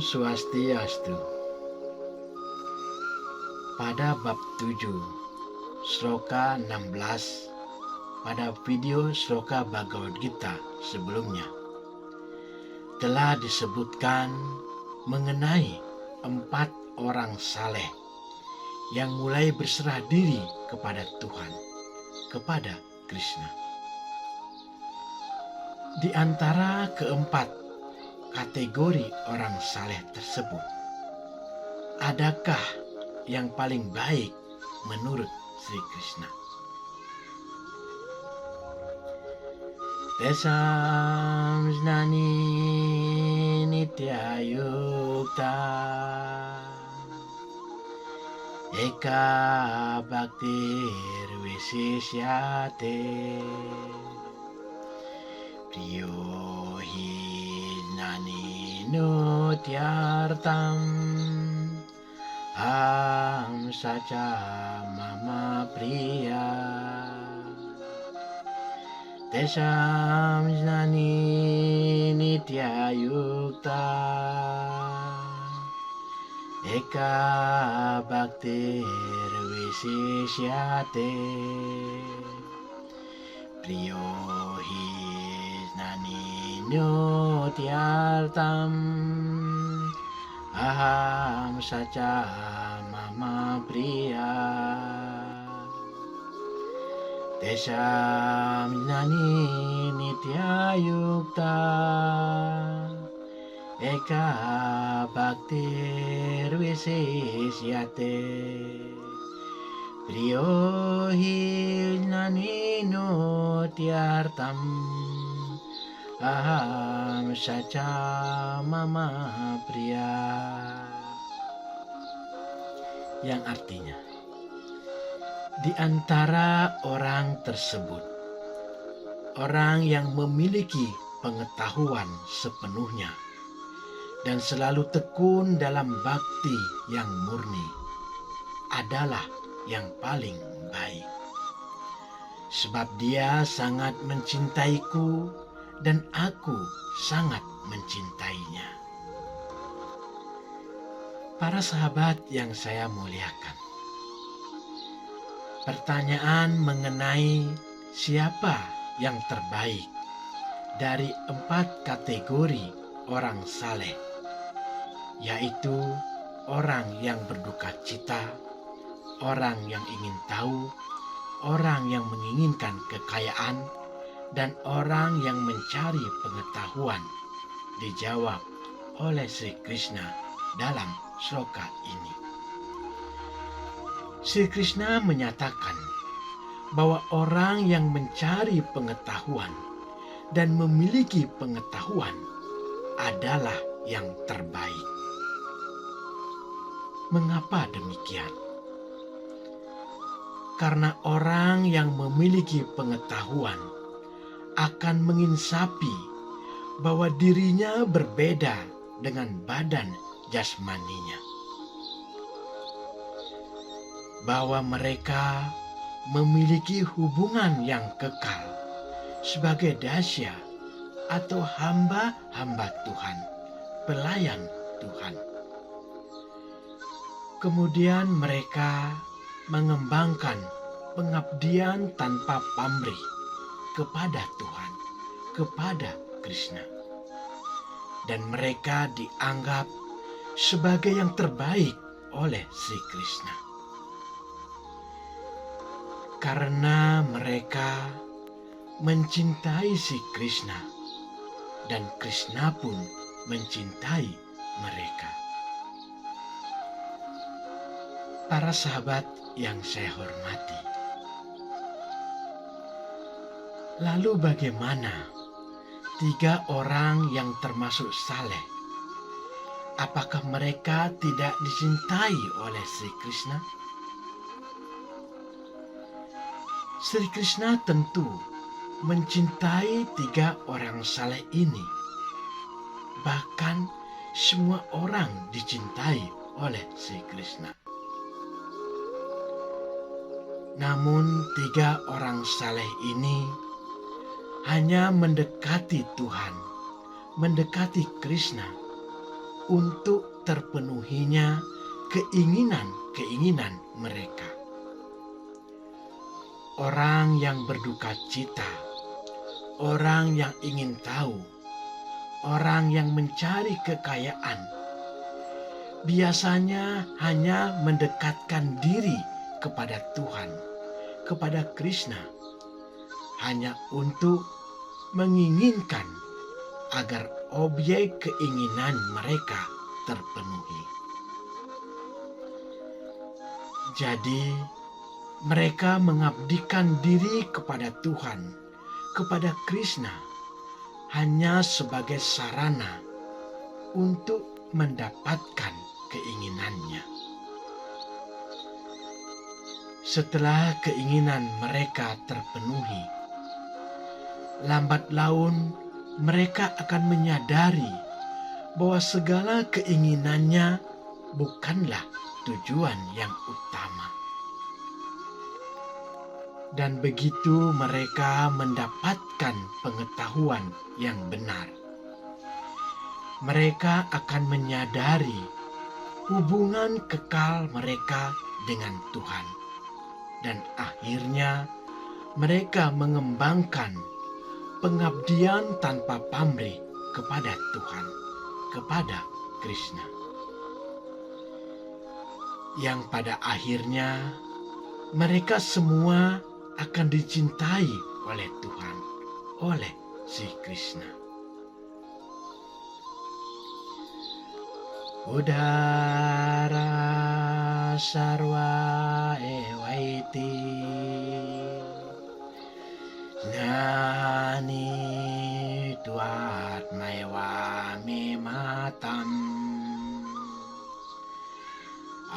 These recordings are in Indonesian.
Swastiastu. Pada bab 7, Sloka 16, pada video Sloka Bhagavad Gita sebelumnya, telah disebutkan mengenai 4 orang saleh yang mulai berserah diri kepada Tuhan, kepada Krishna. Di antara keempat kategori orang saleh tersebut, adakah yang paling baik menurut Sri Krishna? Tesam jnani nitya yukta eka bhaktir visisyate priyo hi jnani nutyartam ham sacha mama priya. Tesam jnani nitya yukta eka bhaktir visisyate priyo hi jnani nutyartam aham sacha mama priya. Tesam jnani nitya yukta eka bhaktir visisyate priyo hi jnani nutyartam aham sacha mama priya. Yang artinya, di antara orang tersebut, orang yang memiliki pengetahuan sepenuhnya dan selalu tekun dalam bakti yang murni adalah yang paling baik. Sebab dia sangat mencintaiku dan aku sangat mencintainya. Para sahabat yang saya muliakan, pertanyaan mengenai siapa yang terbaik dari 4 kategori orang saleh, yaitu orang yang berduka cita, orang yang ingin tahu, orang yang menginginkan kekayaan, dan orang yang mencari pengetahuan, dijawab oleh Sri Krishna dalam sloka ini. Sri Krishna menyatakan bahwa orang yang mencari pengetahuan dan memiliki pengetahuan adalah yang terbaik. Mengapa demikian? Karena orang yang memiliki pengetahuan akan menginsapi bahwa dirinya berbeda dengan badan jasmaninya, bahwa mereka memiliki hubungan yang kekal sebagai dasya atau hamba-hamba Tuhan, pelayan Tuhan. Kemudian mereka mengembangkan pengabdian tanpa pamrih kepada Tuhan, kepada Krishna. Dan mereka dianggap sebagai yang terbaik oleh Sri Krishna. Karena mereka mencintai si Krishna dan Krishna pun mencintai mereka. Para sahabat yang saya hormati, lalu bagaimana 3 orang yang termasuk saleh? Apakah mereka tidak dicintai oleh Sri Krishna? Sri Krishna tentu mencintai 3 orang saleh ini. Bahkan semua orang dicintai oleh Sri Krishna. Namun 3 orang saleh ini hanya mendekati Tuhan, mendekati Krishna untuk terpenuhinya keinginan-keinginan mereka. Orang yang berduka cita, orang yang ingin tahu, orang yang mencari kekayaan, biasanya hanya mendekatkan diri kepada Tuhan, kepada Krishna, hanya untuk menginginkan agar objek keinginan mereka terpenuhi. Jadi, mereka mengabdikan diri kepada Tuhan, kepada Krishna, hanya sebagai sarana untuk mendapatkan keinginannya. Setelah keinginan mereka terpenuhi, lambat laun mereka akan menyadari bahwa segala keinginannya bukanlah tujuan yang utama. Dan begitu mereka mendapatkan pengetahuan yang benar, mereka akan menyadari hubungan kekal mereka dengan Tuhan. Dan akhirnya mereka mengembangkan pengabdian tanpa pamrih kepada Tuhan, kepada Krishna. Yang pada akhirnya mereka semua akan dicintai oleh Tuhan, oleh si Krishna. Udara sarwa ewaiti nani tuat maiwa mematam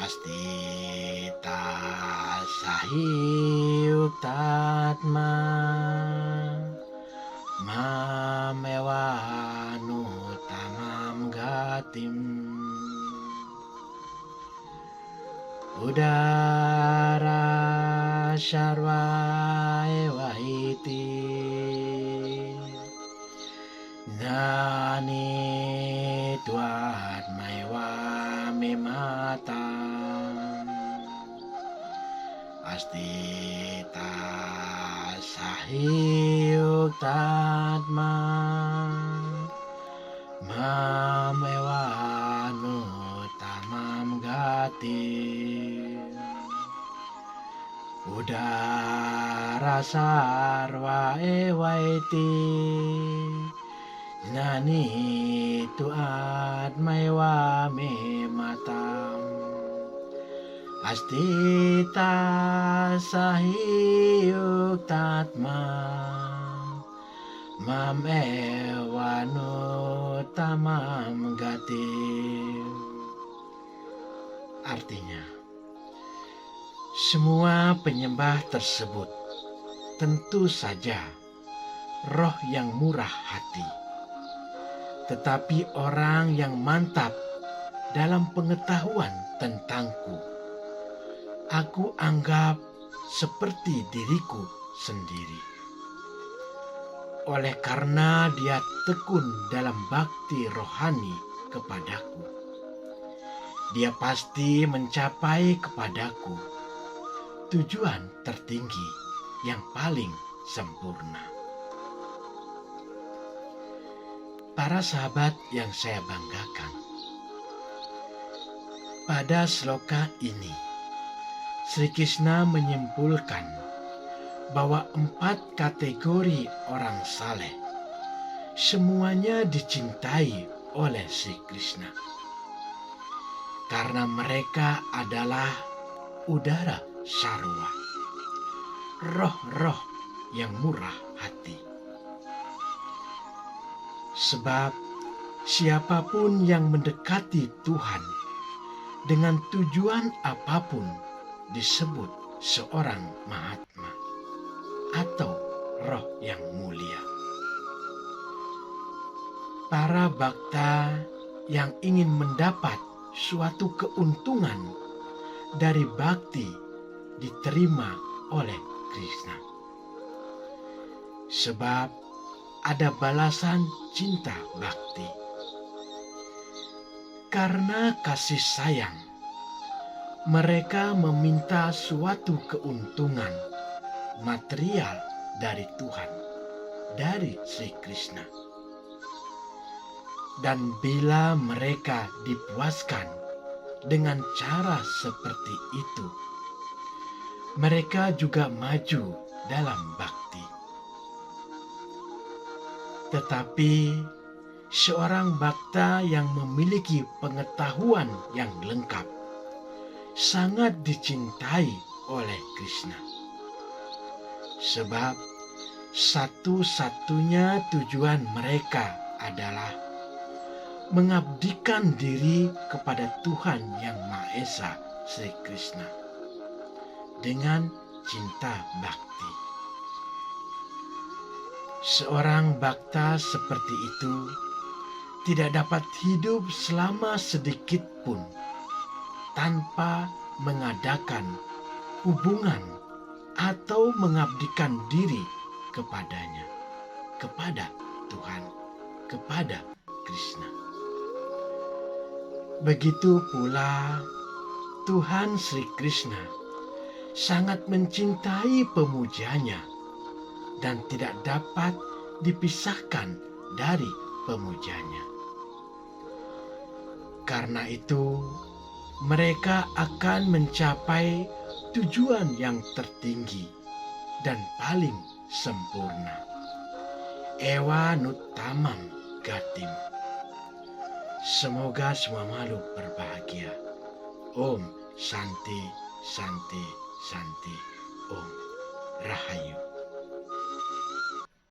astita sahiuktatma mamewanu tamam gatim. Udara sarwa ewahiti nani tuat maiwa mematam astita sahiuktatma mamewanu tamam gati. Udara sarwa ewaiti nani tuat maiwa mematam astita sahiuktatma mamewanu tamam gati. Artinya, semua penyembah tersebut tentu saja roh yang murah hati. Tetapi orang yang mantap dalam pengetahuan tentangku, aku anggap seperti diriku sendiri. Oleh karena dia tekun dalam bakti rohani kepadaku, dia pasti mencapai kepadaku tujuan tertinggi yang paling sempurna. Para sahabat yang saya banggakan, pada sloka ini Sri Krishna menyimpulkan bahwa 4 kategori orang saleh semuanya dicintai oleh Sri Krishna karena mereka adalah udara sarwa, roh-roh yang murah hati. Sebab siapapun yang mendekati Tuhan dengan tujuan apapun disebut seorang Mahatma atau roh yang mulia. Para bhakta yang ingin mendapat suatu keuntungan dari bakti diterima oleh Krishna. Sebab ada balasan cinta bakti. Karena kasih sayang, mereka meminta suatu keuntungan material dari Tuhan, dari Sri Krishna. Dan bila mereka dipuaskan dengan cara seperti itu, mereka juga maju dalam bakti. Tetapi seorang bhakta yang memiliki pengetahuan yang lengkap sangat dicintai oleh Krishna. Sebab satu-satunya tujuan mereka adalah mengabdikan diri kepada Tuhan Yang Maha Esa, Sri Krishna, dengan cinta bakti. Seorang bhakta seperti itu tidak dapat hidup selama sedikit pun tanpa mengadakan hubungan atau mengabdikan diri kepadanya, kepada Tuhan, kepada Krishna. Begitu pula Tuhan Sri Krishna sangat mencintai pemujanya dan tidak dapat dipisahkan dari pemujanya. Karena itu, mereka akan mencapai tujuan yang tertinggi dan paling sempurna. Ewa Nuttamam Gatim. Semoga semua makhluk berbahagia. Om Shanti, Shanti, Shanti. Om Rahayu.